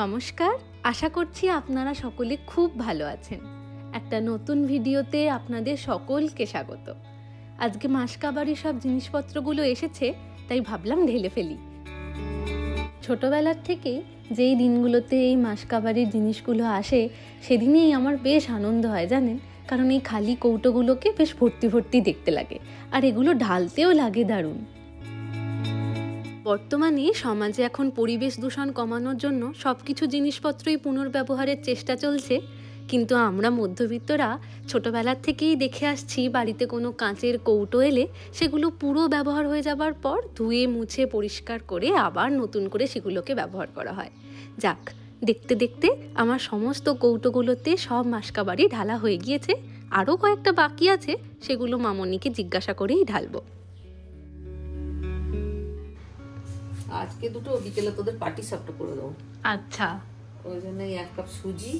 নমস্কার, আশা করছি আপনারা সকলে খুব ভালো আছেন। একটা নতুন ভিডিওতে আপনাদের সকলকে স্বাগত। আজকে মাসকাবারির সব জিনিসপত্রগুলো এসেছে, তাই ভাবলাম ঢেলে ফেলি। ছোটবেলার থেকেই যেই দিনগুলোতে এই মাসকাবারির জিনিসগুলো আসে সেদিনেই আমার বেশ আনন্দ হয় জানেন, কারণ এই খালি কৌটোগুলোকে বেশ ভর্তি ভর্তি দেখতে লাগে, আর এগুলো ঢালতেও লাগে দারুণ। বর্তমানে সমাজে এখন পরিবেশ দূষণ কমানোর জন্য সব কিছু জিনিসপত্রই পুনর্ব্যবহারের চেষ্টা চলছে, কিন্তু আমরা মধ্যবিত্তরা ছোটবেলার থেকেই দেখে আসছি বাড়িতে কোনো কাঁচের কৌটো এলে সেগুলো পুরো ব্যবহার হয়ে যাবার পর ধুয়ে মুছে পরিষ্কার করে আবার নতুন করে সেগুলোকে ব্যবহার করা হয়। যাক, দেখতে দেখতে আমার সমস্ত কৌটোগুলোতে সব মাসকাবারি ঢালা হয়ে গিয়েছে, আরও কয়েকটা বাকি আছে, সেগুলো মামনিকে জিজ্ঞাসা করেই ঢালবো। আজকে দুটো বিকেলে তোদের পাটি সাপটা করে দেবো। আচ্ছা, ওই জন্য 1 কাপ সুজি,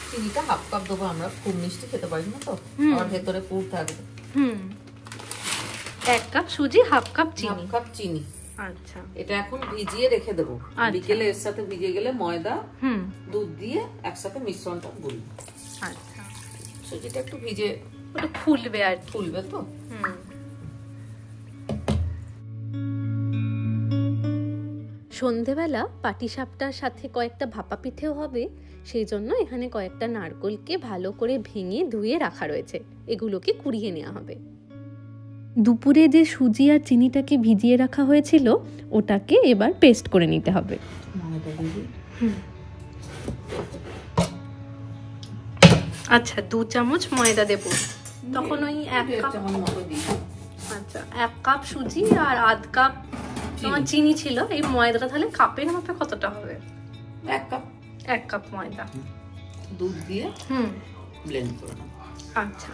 চিনিটা হাফ কাপ দেবো। আমরা খুব মিষ্টি খেতে পারি না তো, আর ভেতরে পুর থাকবে। 1 কাপ সুজি, হাফ কাপ চিনি। আচ্ছা, এটা এখন ভিজিয়ে রেখে দেবো। বিকেলে এর সাথে ভিজে গেলে ময়দা দুধ দিয়ে একসাথে মিশ্রণটা গুলি। আচ্ছা, সুজিটা একটু ভিজে ওটা ফুলবে, আর ফুলবে তো। সন্ধেবেলা পাটিসাপটার সাথে কয়েকটা ভাপা পিঠেও হবে, সেই জন্য এখানে কয়েকটা নারকেলকে ভালো করে ভেঙে ধুয়ে রাখা রয়েছে, এগুলোকে কুড়িয়ে নেওয়া হবে। দুপুরে যে সুজি আর চিনিটাকে ভিজিয়ে রাখা হয়েছিল ওটাকে এবার পেস্ট করে নিতে হবে। আচ্ছা, 2 চামচ ময়দা দেব, তখন ওই 1 কাপ। আচ্ছা, 1 কাপ সুজি আর আধ কাপ তোমার চিনি ছিল। এই ময়দাটা তাহলে কাপের মাপে কতটা হবে? 1 কাপ ময়দা দুধ দিয়ে ব্লেন্ড করে নেব। আচ্ছা,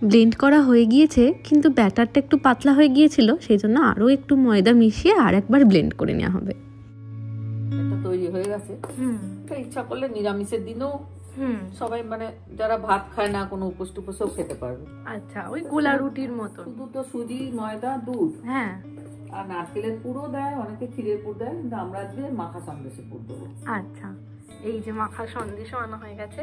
ব্লেন্ড করা হয়ে গিয়েছে, কিন্তু ব্যাটারটা একটু পাতলা হয়ে গিয়েছিল, সেই জন্য আরো একটু ময়দা মিশিয়ে আর একবার ব্লেন্ড করে নেওয়া হবে। এটা তৈরি হয়ে গেছে। ইচ্ছা করলে নিরামিষের দিনও সবাই, মানে যারা ভাত খায় না, কোনো উপোস টুপোসও খেতে পারবে। আচ্ছা, ওই গোলা রুটির মতো। শুধু তো সুজি, ময়দা, দুধ, হ্যাঁ, আর নারকেলের পুরও দেয়, অনেকে ক্ষীরের পুর দেয়, কিন্তু আমরা আজকে মাখা সন্দেশের পুর দেবো। আচ্ছা, এই যে মাখা সন্দেশও আনা হয়ে গেছে।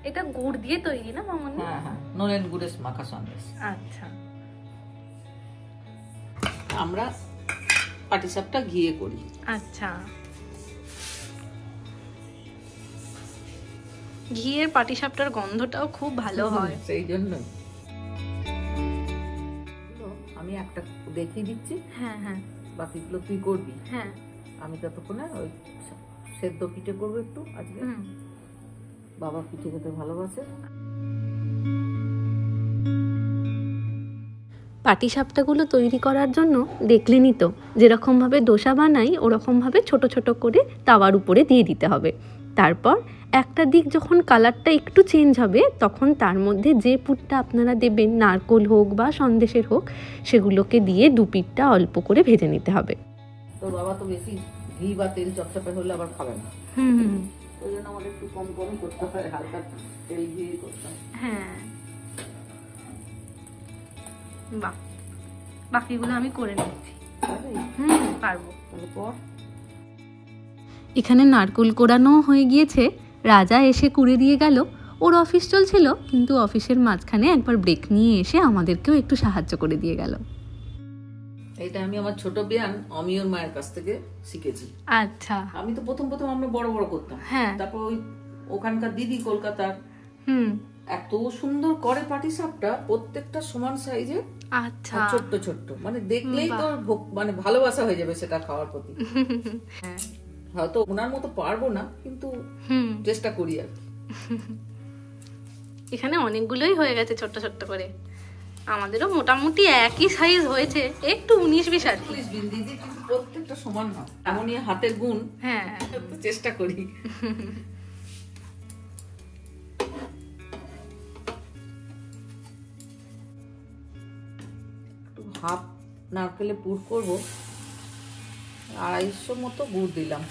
এটা গুড় দিয়ে তৈরি না মামনি? হ্যাঁ, নলেন গুড়ের মাখা সন্দেশ। আচ্ছা, আমরা পাটিসাপটা ঘিয়ে করি। আচ্ছা, ঘিয়ের পাটিসাপটার গন্ধটাও খুব ভালো হয়, সেই জন্য আমি একটা দেখিয়ে দিচ্ছি। হ্যাঁ, বাকিগুলো তুই করবি। হ্যাঁ, আমি ততক্ষণে ওই সেদ্ধ পিঠে করবো একটু আজকে। বাবা পিঠে খেতে ভালোবাসে। পাটিসাপটাগুলো তৈরি করার জন্য দেখলেনই তো, যেরকমভাবে ডোসা বানাই ওরকমভাবে ছোট ছোট করে তাওয়ার উপরে দিয়ে দিতে হবে। তারপর একটা দিক যখন কালারটা একটু চেঞ্জ হবে, তখন তার মধ্যে যে পুরটা আপনারা দেবেন, নারকেল হোক বা সন্দেশের হোক, সেগুলোকে দিয়ে 2 পিঠটা অল্প করে ভেজে নিতে হবে। তো বাবা তো বেশি ঘি বা তেল চপচপে হলে আবার খাবে না, ওই জন্য আমাদের একটু কম কম করতে হয়, হালকা তেল দিয়ে করতে হয়। হ্যাঁ, বাহ, বাকিগুলো আমি করে নিচ্ছি। পারবো। এখানে নারকেল কোড়ানো হয়ে গিয়েছে, রাজা এসে কুড়ে দিয়ে গেল। ওর অফিস চলছিল, কিন্তু অফিসের মাঝখানে একবার ব্রেক নিয়ে এসে আমাদেরকেও একটু সাহায্য করে দিয়ে গেল। এটা আমি আমার ছোট বিয়ান অমিয়র মায়ের কাছ থেকে শিখেছি। আচ্ছা, আমি তো প্রথম আমরা বড় বড় করতাম, তারপর ওই ওখানকার দিদি কলকাতার এত সুন্দর করে পাটিসাপটা, প্রত্যেকটা সমান সাইজে। আচ্ছা, ছোট্ট ছোট্ট, মানে দেখলেই তো মানে ভালোবাসা হয়ে যাবে সেটা খাওয়ার প্রতি। হয়তো ওনার মতো পারবো না, কিন্তু চেষ্টা করি আর কি। এখানে অনেকগুলোই হয়ে গেছে ছোট্ট ছোট্ট করে, আমাদেরও মোটামুটি একই সাইজ হয়েছে, একটু 19-20 আর কি। দিদি কিন্তু প্রত্যেকটা সমান না, এমনই হাতের গুণ। হ্যাঁ, চেষ্টা করি। হাফ নারকেলে পুর করবো, 250 মতো গুড় দিলাম।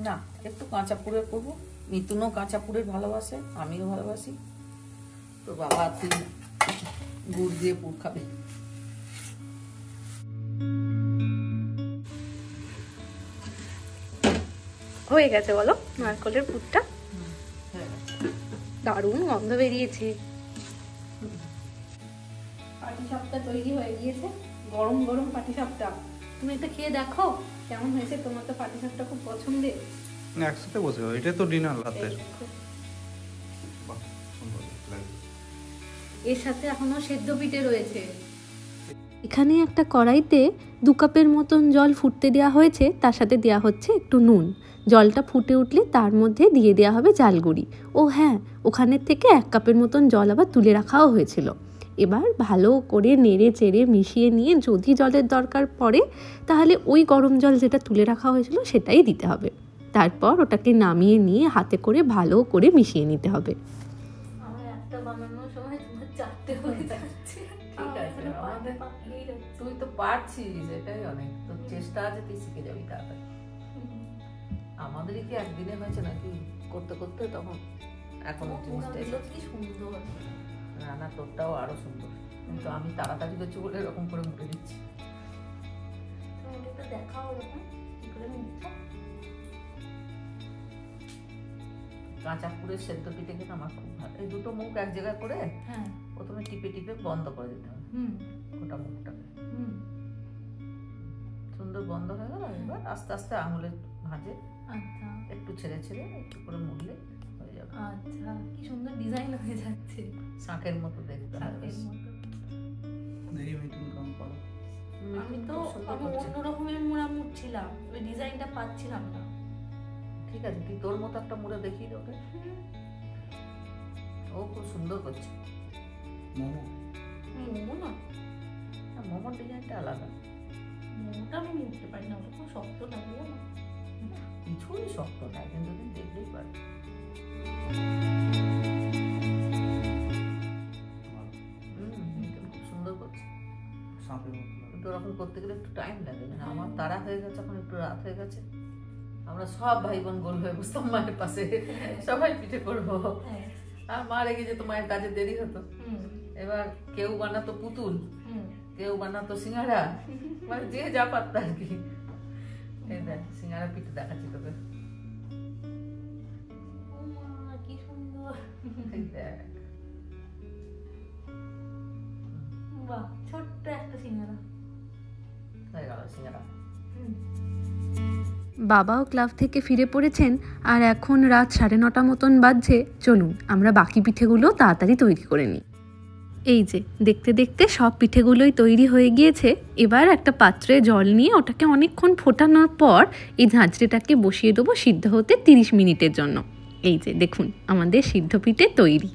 না, একটু কাঁচা পুরে করবো, মিতুনও কাঁচা পুরের ভালোবাসে, আমিও ভালোবাসি। তো বাবা তুই গুড় দিয়ে পুর খাবে। হয়ে গেছে বলো নারকলের পুরটা? দারুণ গন্ধ বেরিয়েছে। পাটিসাপটা তৈরি হয়ে গিয়েছে, গরম গরম পাটিসাপটা। তুমি এটা খেয়ে দেখো কেমন হয়েছে। তোমার তো পাটিসাপটা খুব পছন্দের। একসাথে বসে এটা তো ডিনার রাতে। এর সাথে এখনো সেদ্ধ পিঠে রয়েছে। এখানে একটা কড়াইতে 2 কাপের মতন জল ফুটতে দেওয়া হয়েছে, তার সাথে দেওয়া হচ্ছে একটু নুন। জলটা ফুটে উঠলে তার মধ্যে দিয়ে দেওয়া হবে জালগুড়ি। ও হ্যাঁ, ওখানের থেকে 1 কাপের মতন জল আবার তুলে রাখাও হয়েছিল। এবার ভালো করে নেড়ে চেড়ে মিশিয়ে নিয়ে যদি জলের দরকার পড়ে তাহলে ওই গরম জল যেটা তুলে রাখা হয়েছিল সেটাই দিতে হবে। তারপর ওটাকে নামিয়ে নিয়ে হাতে করে ভালো করে মিশিয়ে নিতে হবে। আমার একটা বানানোর সময় তোমার 4টে হয়ে যাচ্ছে। ঠিক আছে, তুই তো পারছিস, এটাই অনেক। তোর চেষ্টা আছে, তুই শিখে যাবি তাড়াতাড়ি। আমাদেরই কি একদিনে হয়েছে নাকি করতে করতে? তখন এখন জিনিসটা কি সুন্দর। রান্না তোরটাও আরো সুন্দর, কিন্তু আমি তাড়াতাড়ি করছি বলে এরকম করে মুখে দিচ্ছি। কাঁচা পুরের সেদ্ধ পিঠে খেতে আমার খুব ভালো। এই দুটো মুখ এক জায়গায় করে প্রথমে টিপে টিপে বন্ধ করে দিতে হবে গোটা মুখটাকে। সুন্দর বন্ধ হয়ে গেল। এবার আস্তে আস্তে আঙুলে ভাঁজে একটু ছেড়ে ছেড়ে একটু করে মুড়লে হয়ে যাবে। আচ্ছা, কি সুন্দর ডিজাইন হয়ে যাচ্ছে, শাঁখের মতো দেখতে হবে। আমি তো অন্য রকমের মুড়া মুড়ছিলাম, ওই ডিজাইনটা পাচ্ছিলাম না। ঠিক আছে, তুই তোর মতো একটা মুড়ে দেখিয়ে দে ওকে। ও খুব সুন্দর করছে। মোমো না, মোমোর ডিজাইনটা আলাদা। মোমোটা আমি মুড়তে পারি না, ওটা খুব শক্ত লাগে না। কিছুই শক্ত না, কিন্তু তুই দেখলেই পারবি। খুব সুন্দর করছে। কিন্তু ওরকম করতে গেলে একটু টাইম লাগে। আমার তাড়া হয়ে গেছে, এখন একটু রাত হয়ে গেছে। আমরা সব ভাই বোন গোল হয়ে বসতাম মায়ের পাশে, সবাই পিঠে করবো। আর মা রেগে যেত, মায়ের কাজে দেরি হতো। এবার কেউ বানাতো পুতুল, কেউ বানাতো সিঙ্গারা, মানে যে যা পারত আর কি। এই দেখ সিঙ্গারা পিঠে দেখাচ্ছি তোকে। কি সুন্দর, দেখ বাহ, ছোট্ট একটা সিঙ্গারা হয়ে গেল সিঙ্গারা। বাবাও ক্লাব থেকে ফিরে পড়েছেন আর এখন রাত 9:30 মতন বাজছে। চলুন আমরা বাকি পিঠেগুলো তাড়াতাড়ি তৈরি করে নিই। এই যে দেখতে দেখতে সব পিঠেগুলোই তৈরি হয়ে গিয়েছে। এবার একটা পাত্রে জল নিয়ে ওটাকে অনেকক্ষণ ফোটানোর পর এই ঝাঁঝরিটাকে বসিয়ে দেবো সিদ্ধ হতে 30 মিনিটের জন্য। এই যে দেখুন আমাদের সিদ্ধ পিঠে তৈরি।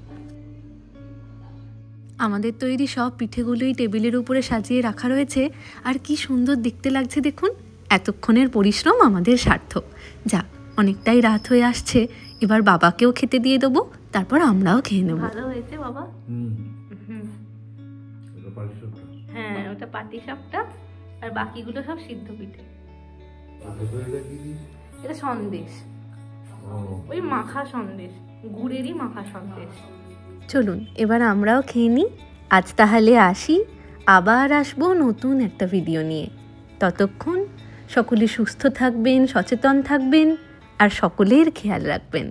আমাদের তৈরি সব পিঠেগুলোই টেবিলের উপরে সাজিয়ে রাখা রয়েছে। আর কি সুন্দর দেখতে লাগছে দেখুন। এতক্ষণের পরিশ্রম আমাদের সার্থক। যাক, অনেকটাই রাত হয়ে আসছে, এবার বাবাকেও খেতে দিয়ে দেবো, তারপর আমরাও খেয়ে নেব। ভালো হয়েছে বাবা? হ্যাঁ, ওটা পাটিসাপটা আর বাকিগুলো সব সিদ্ধ পিঠে। এটা সন্দেশ, ওই মাখা সন্দেশ, গুড়েরই মাখা সন্দেশ। চলুন এবার আমরাও খেয়ে নিই। আজ তাহলে আসি, আবার আসবো নতুন একটা ভিডিও নিয়ে। ততক্ষণ সকলে সুস্থ থাকবেন, সচেতন থাকবেন আর সকলের খেয়াল রাখবেন।